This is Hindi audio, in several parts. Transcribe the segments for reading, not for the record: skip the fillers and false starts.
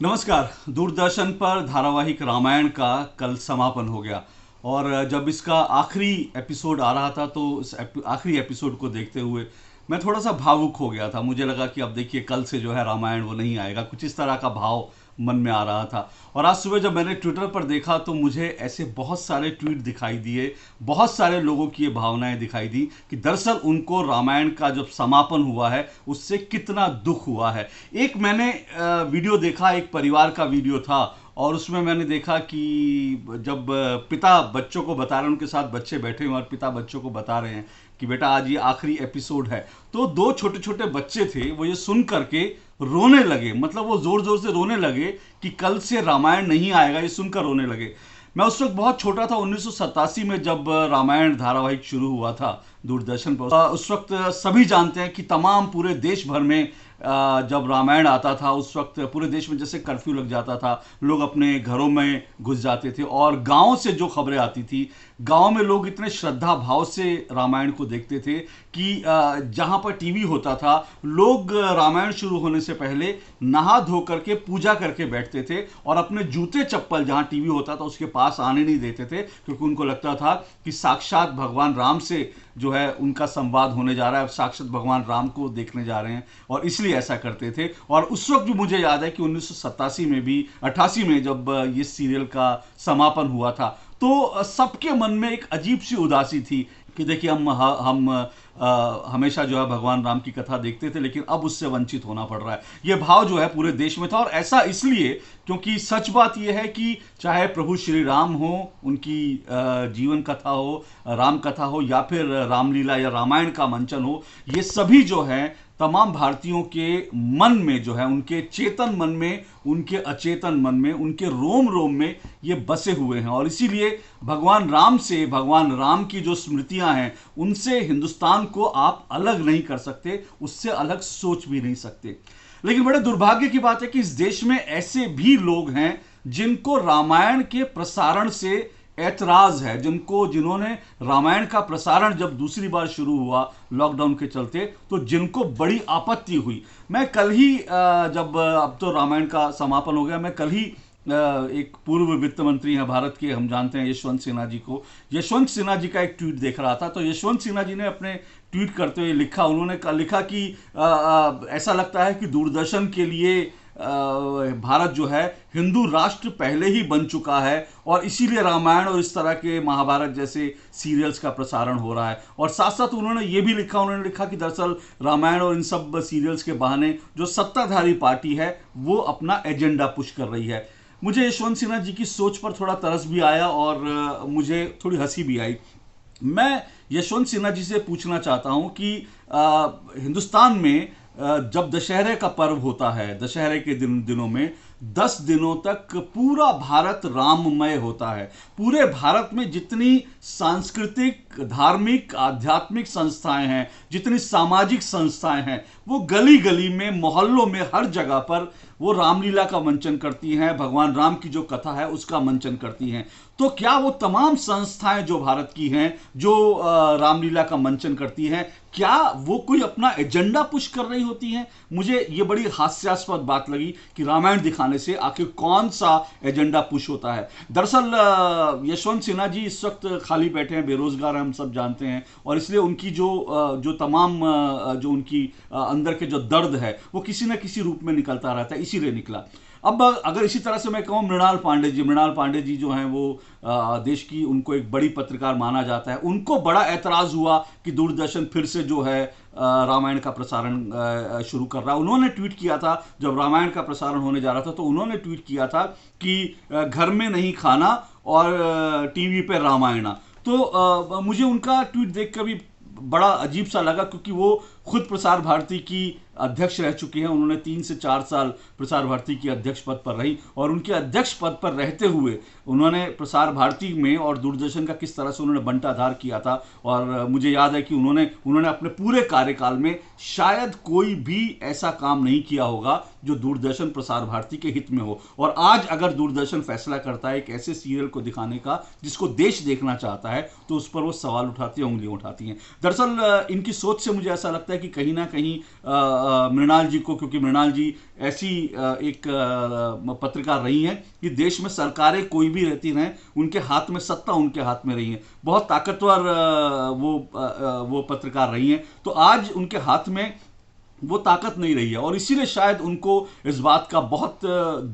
नमस्कार। दूरदर्शन पर धारावाहिक रामायण का कल समापन हो गया और जब इसका आखिरी एपिसोड आ रहा था तो आखिरी एपिसोड को देखते हुए मैं थोड़ा सा भावुक हो गया था। मुझे लगा कि अब देखिए कल से जो है रामायण वो नहीं आएगा, कुछ इस तरह का भाव मन में आ रहा था। और आज सुबह जब मैंने ट्विटर पर देखा तो मुझे ऐसे बहुत सारे ट्वीट दिखाई दिए, बहुत सारे लोगों की ये भावनाएं दिखाई दी कि दरअसल उनको रामायण का जब समापन हुआ है उससे कितना दुख हुआ है। एक मैंने वीडियो देखा, एक परिवार का वीडियो था और उसमें मैंने देखा कि जब पिता बच्चों को बता रहे हैं, उनके साथ बच्चे बैठे हुए और पिता बच्चों को बता रहे हैं कि बेटा आज ये आखिरी एपिसोड है, तो दो छोटे छोटे बच्चे थे वो ये सुन करके रोने लगे। मतलब वो जोर जोर से रोने लगे कि कल से रामायण नहीं आएगा, ये सुनकर रोने लगे। मैं उस वक्त बहुत छोटा था, 1987 में जब रामायण धारावाहिक शुरू हुआ था दूरदर्शन पर। उस वक्त सभी जानते हैं कि तमाम पूरे देश भर में जब रामायण आता था उस वक्त पूरे देश में जैसे कर्फ्यू लग जाता था, लोग अपने घरों में घुस जाते थे और गांव से जो खबरें आती थी, गांव में लोग इतने श्रद्धा भाव से रामायण को देखते थे कि जहां पर टीवी होता था लोग रामायण शुरू होने से पहले नहा धो करके पूजा करके बैठते थे और अपने जूते चप्पल जहां टीवी होता था उसके पास आने नहीं देते थे, क्योंकि उनको लगता था कि साक्षात भगवान राम से जो है उनका संवाद होने जा रहा है, साक्षात भगवान राम को देखने जा रहे हैं और इसलिए ऐसा करते थे। और उस वक्त भी मुझे याद है कि 1987 में भी 88 में जब ये सीरियल का समापन हुआ था तो सबके मन में एक अजीब सी उदासी थी कि देखिए हम हमेशा जो है भगवान राम की कथा देखते थे लेकिन अब उससे वंचित होना पड़ रहा है। ये भाव जो है पूरे देश में था और ऐसा इसलिए क्योंकि सच बात यह है कि चाहे प्रभु श्री राम हो, उनकी जीवन कथा हो, राम कथा हो या फिर रामलीला या रामायण का मंचन हो, ये सभी जो है तमाम भारतीयों के मन में जो है, उनके चेतन मन में, उनके अचेतन मन में, उनके रोम रोम में ये बसे हुए हैं। और इसीलिए भगवान राम से, भगवान राम की जो स्मृतियां हैं उनसे हिंदुस्तान को आप अलग नहीं कर सकते, उससे अलग सोच भी नहीं सकते। लेकिन बड़े दुर्भाग्य की बात है कि इस देश में ऐसे भी लोग हैं जिनको रामायण के प्रसारण से ऐतराज है, जिन्होंने रामायण का प्रसारण जब दूसरी बार शुरू हुआ लॉकडाउन के चलते तो जिनको बड़ी आपत्ति हुई। मैं कल ही जब अब तो रामायण का समापन हो गया, मैं कल ही एक पूर्व वित्त मंत्री हैं भारत के, हम जानते हैं यशवंत सिन्हा जी को, यशवंत सिन्हा जी का एक ट्वीट देख रहा था। तो यशवंत सिन्हा जी ने अपने ट्वीट करते हुए लिखा, उन्होंने लिखा कि ऐसा लगता है कि दूरदर्शन के लिए भारत जो है हिंदू राष्ट्र पहले ही बन चुका है और इसीलिए रामायण और इस तरह के महाभारत जैसे सीरियल्स का प्रसारण हो रहा है। और साथ साथ उन्होंने ये भी लिखा, उन्होंने लिखा कि दरअसल रामायण और इन सब सीरियल्स के बहाने जो सत्ताधारी पार्टी है वो अपना एजेंडा पुश कर रही है। मुझे यशवंत सिन्हा जी की सोच पर थोड़ा तरस भी आया और मुझे थोड़ी हंसी भी आई। मैं यशवंत सिन्हा जी से पूछना चाहता हूं कि हिंदुस्तान में जब दशहरे का पर्व होता है, दशहरे के दिनों में 10 दिनों तक पूरा भारत राममय होता है। पूरे भारत में जितनी सांस्कृतिक, धार्मिक, आध्यात्मिक संस्थाएं हैं, जितनी सामाजिक संस्थाएं हैं, वो गली गली में, मोहल्लों में, हर जगह पर वो रामलीला का मंचन करती हैं, भगवान राम की जो कथा है उसका मंचन करती हैं। तो क्या वो तमाम संस्थाएं जो भारत की हैं, जो रामलीला का मंचन करती हैं, क्या वो कोई अपना एजेंडा पुश कर रही होती हैं? मुझे ये बड़ी हास्यास्पद बात लगी कि रामायण दिखाने से आखिर कौन सा एजेंडा पुश होता है। दरअसल यशवंत सिन्हा जी इस वक्त खाली बैठे हैं, बेरोजगार हैं, हम सब जानते हैं, और इसलिए उनकी जो तमाम जो उनकी अंदर के जो दर्द है वो किसी न किसी रूप में निकलता रहता है, इसीलिए निकला। अब अगर इसी तरह से मैं कहूँ, मृणाल पांडे जी जो हैं वो देश की, उनको एक बड़ी पत्रकार माना जाता है, उनको बड़ा ऐतराज हुआ कि दूरदर्शन फिर से जो है रामायण का प्रसारण शुरू कर रहा है। उन्होंने ट्वीट किया था जब रामायण का प्रसारण होने जा रहा था, तो उन्होंने ट्वीट किया था कि घर में नहीं खाना और टीवी पे रामायण। तो मुझे उनका ट्वीट देख कर भी बड़ा अजीब सा लगा, क्योंकि वो खुद प्रसार भारती की अध्यक्ष रह चुकी हैं। उन्होंने 3 से 4 साल प्रसार भारती की अध्यक्ष पद पर रही और उनके अध्यक्ष पद पर रहते हुए उन्होंने प्रसार भारती में और दूरदर्शन का किस तरह से उन्होंने बंटाधार किया था। और मुझे याद है कि उन्होंने अपने पूरे कार्यकाल में शायद कोई भी ऐसा काम नहीं किया होगा जो दूरदर्शन प्रसार भारती के हित में हो। और आज अगर दूरदर्शन फैसला करता है एक ऐसे सीरियल को दिखाने का जिसको देश देखना चाहता है, तो उस पर वो सवाल उठाती है, उंगलियां उठाती हैं। दरअसल इनकी सोच से मुझे ऐसा लगता है कि कहीं ना कहीं मृणाल जी को, क्योंकि मृणाल जी ऐसी एक पत्रकार रही हैं कि देश में सरकारें कोई भी रहती रहें, उनके हाथ में सत्ता उनके हाथ में रही है, बहुत ताकतवर वो पत्रकार रही हैं। तो आज उनके हाथ में वो ताकत नहीं रही है और इसीलिए शायद उनको इस बात का बहुत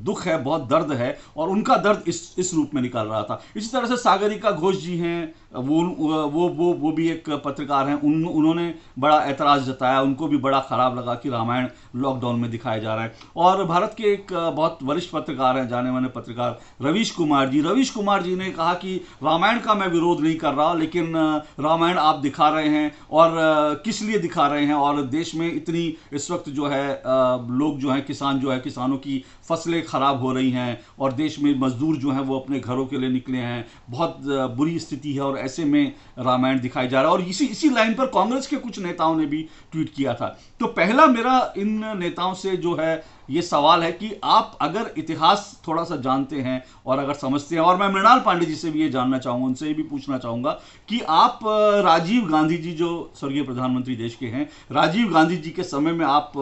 दुख है, बहुत दर्द है और उनका दर्द इस रूप में निकल रहा था। इसी तरह से सागरिका घोष जी हैं, वो भी एक पत्रकार हैं। उन्होंने बड़ा ऐतराज़ जताया, उनको भी बड़ा ख़राब लगा कि रामायण लॉकडाउन में दिखाया जा रहा है। और भारत के एक बहुत वरिष्ठ पत्रकार हैं, जाने माने पत्रकार रवीश कुमार जी ने कहा कि रामायण का मैं विरोध नहीं कर रहा, लेकिन रामायण आप दिखा रहे हैं और किस लिए दिखा रहे हैं, और देश में इतनी इस वक्त जो है लोग जो हैं, किसानों की फसलें खराब हो रही हैं और देश में मजदूर जो हैं वो अपने घरों के लिए निकले हैं, बहुत बुरी स्थिति है और ऐसे में रामायण दिखाई जा रहा है। और इसी लाइन पर कांग्रेस के कुछ नेताओं ने भी ट्वीट किया था। तो पहला मेरा इन नेताओं से जो है ये सवाल है कि आप अगर इतिहास थोड़ा सा जानते हैं और अगर समझते हैं, और मैं मृणाल पांडे जी से भी ये जानना चाहूंगा, उनसे भी पूछना चाहूंगा कि आप राजीव गांधी जी जो स्वर्गीय प्रधानमंत्री देश के हैं, राजीव गांधी जी के समय में आप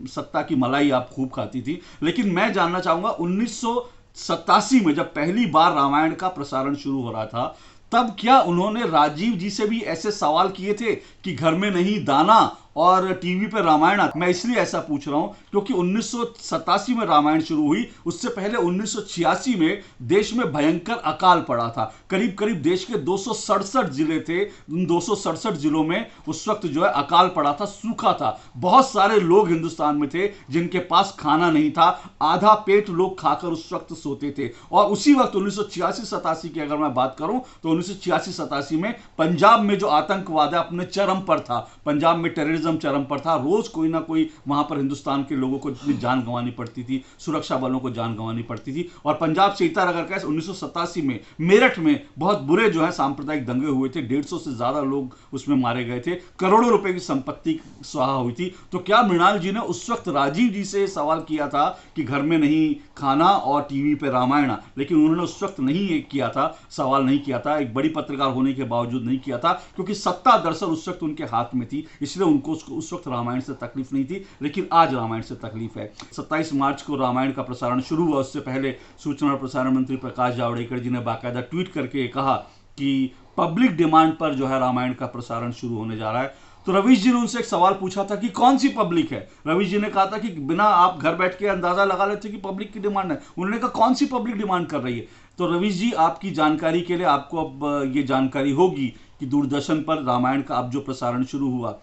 सत्ता की मलाई आप खूब खाती थी, लेकिन मैं जानना चाहूंगा 1987 में जब पहली बार रामायण का प्रसारण शुरू हो रहा था, तब क्या उन्होंने राजीव जी से भी ऐसे सवाल किए थे कि घर में नहीं दाना और टीवी पर रामायण? मैं इसलिए ऐसा पूछ रहा हूं क्योंकि 1987 में रामायण शुरू हुई, उससे पहले 1986 में देश में भयंकर अकाल पड़ा था। करीब करीब देश के 267 जिले थे, उन 267 जिलों में उस वक्त जो है अकाल पड़ा था, सूखा था। बहुत सारे लोग हिंदुस्तान में थे जिनके पास खाना नहीं था, आधा पेट लोग खाकर उस वक्त सोते थे। और उसी वक्त 1986-87 की अगर मैं बात करूं तो 1986-87 में पंजाब में जो आतंकवाद है अपने चरम पर था, पंजाब में टेररिज्म चरम पर था। रोज कोई ना कोई वहां पर हिंदुस्तान के लोगों को जान गंवानी पड़ती थी, सुरक्षा बलों को जान गंवानी पड़ती थी। और पंजाब से इतर अगर कहें 1987 में मेरठ में बहुत बुरे जो है सांप्रदायिक दंगे हुए थे, 150 से ज्यादा लोग उसमें मारे गए थे, करोड़ों रुपए की संपत्ति स्वाहा हुई थी। तो क्या मृणाल जी ने उस वक्त राजीव जी से सवाल किया था कि घर में नहीं खाना और टीवी पे रामायण? लेकिन उन्होंने उस वक्त नहीं किया था, सवाल नहीं किया था, एक बड़ी पत्रकार होने के बावजूद नहीं किया था, क्योंकि सत्ता दरअसल उस वक्त उनके हाथ में थी, इसलिए उनको उस वक्त रामायण से तकलीफ नहीं थी। लेकिन आज रामायण से तकलीफ है। 27 मार्च को रामायण का प्रसारण शुरू हुआ, उससे पहले सूचना और प्रसारण मंत्री प्रकाश जावड़ेकर जी ने बाकायदा ट्वीट करके कहा कि पब्लिक डिमांड पर जो है रामायण का प्रसारण शुरू होने जा रहा है। तो रवीश जी ने उनसे एक सवाल पूछा था कि कौन सी पब्लिक है? रवीश जी ने कहा था कि बिना आप घर बैठ के अंदाजा लगा लेते कि पब्लिक की डिमांड है। उन्होंने कहा कौन सी पब्लिक डिमांड कर रही है? तो रवीश जी, आपकी जानकारी के लिए, आपको अब ये जानकारी होगी कि दूरदर्शन पर रामायण का अब जो प्रसारण शुरू हुआ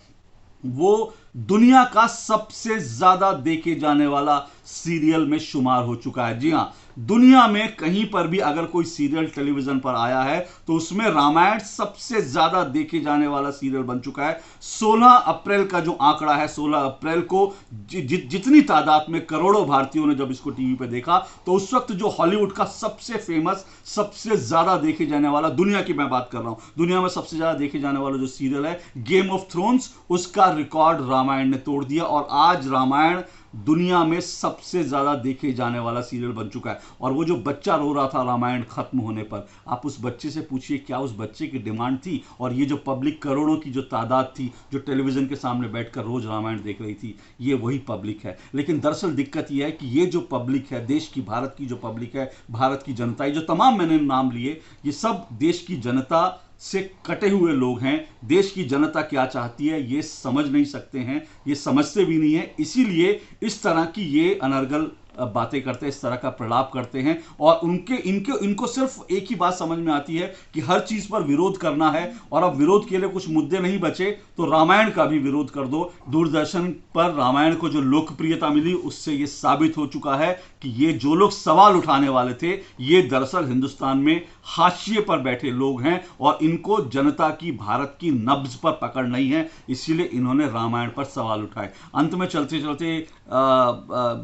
वो दुनिया का सबसे ज्यादा देखे जाने वाला सीरियल में शुमार हो चुका है। जी हां, दुनिया में कहीं पर भी अगर कोई सीरियल टेलीविजन पर आया है तो उसमें रामायण सबसे ज्यादा देखे जाने वाला सीरियल बन चुका है। 16 अप्रैल का जो आंकड़ा है, 16 अप्रैल को जितनी तादाद में करोड़ों भारतीयों ने जब इसको टीवी पे देखा, तो उस वक्त जो हॉलीवुड का सबसे फेमस, सबसे ज्यादा देखे जाने वाला, दुनिया की मैं बात कर रहा हूं, दुनिया में सबसे ज्यादा देखे जाने वाला जो सीरियल है गेम ऑफ थ्रोन्स, उसका रिकॉर्ड रामायण ने तोड़ दिया और आज रामायण दुनिया में सबसे ज्यादा देखे जाने वाला सीरियल बन चुका है। और वो जो बच्चा रो रहा था रामायण खत्म होने पर, आप उस बच्चे से पूछिए क्या उस बच्चे की डिमांड थी? और ये जो पब्लिक, करोड़ों की जो तादाद थी जो टेलीविजन के सामने बैठकर रोज रामायण देख रही थी, ये वही पब्लिक है। लेकिन दरअसल दिक्कत यह है कि ये जो पब्लिक है, देश की, भारत की जो पब्लिक है, भारत की जनता, जो तमाम मैंने नाम लिए, ये सब देश की जनता से कटे हुए लोग हैं। देश की जनता क्या चाहती है ये समझ नहीं सकते हैं, ये समझते भी नहीं है, इसीलिए इस तरह की ये अनर्गल बातें करते हैं, इस तरह का प्रलाप करते हैं। और इनको सिर्फ एक ही बात समझ में आती है कि हर चीज पर विरोध करना है, और अब विरोध के लिए कुछ मुद्दे नहीं बचे तो रामायण का भी विरोध कर दो। दूरदर्शन पर रामायण को जो लोकप्रियता मिली, उससे यह साबित हो चुका है कि ये जो लोग सवाल उठाने वाले थे, ये दरअसल हिंदुस्तान में हाशिए पर बैठे लोग हैं और इनको जनता की, भारत की नब्ज पर पकड़ नहीं है, इसीलिए इन्होंने रामायण पर सवाल उठाए। अंत में चलते चलते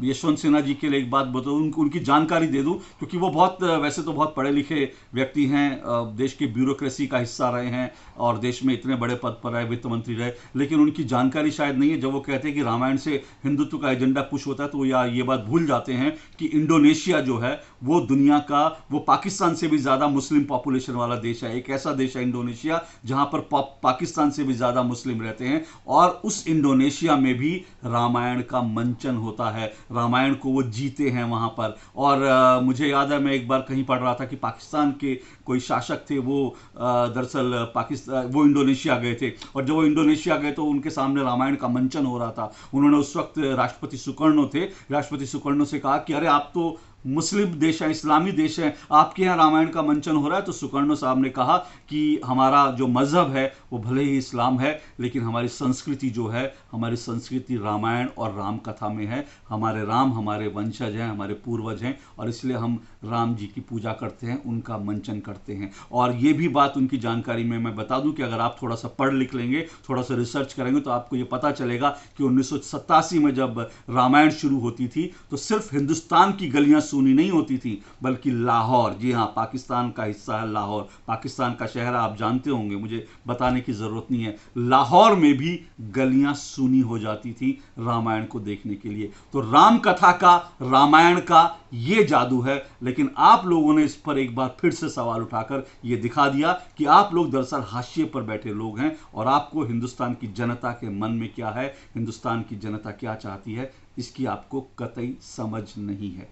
यशवंत सिन्हा जी के लिए एक बात बताऊं, उनकी जानकारी दे दूं, क्योंकि वो बहुत वैसे तो बहुत पढ़े लिखे व्यक्ति हैं, देश के ब्यूरोक्रेसी का हिस्सा रहे हैं और देश में इतने बड़े पद पर रहे, वित्त मंत्री रहे, लेकिन उनकी जानकारी शायद नहीं है। जब वो कहते हैं कि रामायण से हिंदुत्व का एजेंडा पुश होता है, तो ये बात भूल जाते हैं कि इंडोनेशिया जो है वो दुनिया का, वो पाकिस्तान से भी ज्यादा मुस्लिम पॉपुलेशन वाला देश है। एक ऐसा देश है इंडोनेशिया जहां पर पाकिस्तान से भी ज्यादा मुस्लिम रहते हैं, और उस इंडोनेशिया में भी रामायण का मंचन होता है, रामायण को वो जीते हैं वहां पर। और मुझे याद है, मैं एक बार कहीं पढ़ रहा था कि पाकिस्तान के कोई शासक थे, वो दरअसल पाकिस्तान, वो इंडोनेशिया गए थे, और जब वो इंडोनेशिया गए तो उनके सामने रामायण का मंचन हो रहा था। उन्होंने उस वक्त राष्ट्रपति सुकर्णो थे, राष्ट्रपति सुकर्णो से कहा कि अरे आप तो मुस्लिम देश है, इस्लामी देश है, आपके यहाँ रामायण का मंचन हो रहा है। तो सुकर्णो साहब ने कहा कि हमारा जो मजहब है वो भले ही इस्लाम है, लेकिन हमारी संस्कृति जो है, हमारी संस्कृति रामायण और राम कथा में है। हमारे राम हमारे वंशज हैं, हमारे पूर्वज हैं, और इसलिए हम राम जी की पूजा करते हैं, उनका मंचन करते हैं। और ये भी बात उनकी जानकारी में मैं बता दूं कि अगर आप थोड़ा सा पढ़ लिख लेंगे, थोड़ा सा रिसर्च करेंगे, तो आपको ये पता चलेगा कि 1987 में जब रामायण शुरू होती थी तो सिर्फ हिंदुस्तान की गलियां सुनी नहीं होती थी, बल्कि लाहौर, जी हाँ, पाकिस्तान का हिस्सा है लाहौर, पाकिस्तान का शहर आप जानते होंगे, मुझे बताने की जरूरत नहीं है, लाहौर में भी गलियां सुनी हो जाती थी रामायण को देखने के लिए। तो राम कथा का, रामायण का ये जादू है। लेकिन आप लोगों ने इस पर एक बार फिर से सवाल उठाकर ये दिखा दिया कि आप लोग दरअसल हाशिए पर बैठे लोग हैं, और आपको हिंदुस्तान की जनता के मन में क्या है, हिंदुस्तान की जनता क्या चाहती है, इसकी आपको कतई समझ नहीं है।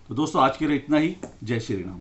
तो दोस्तों, आज के लिए इतना ही। जय श्री राम।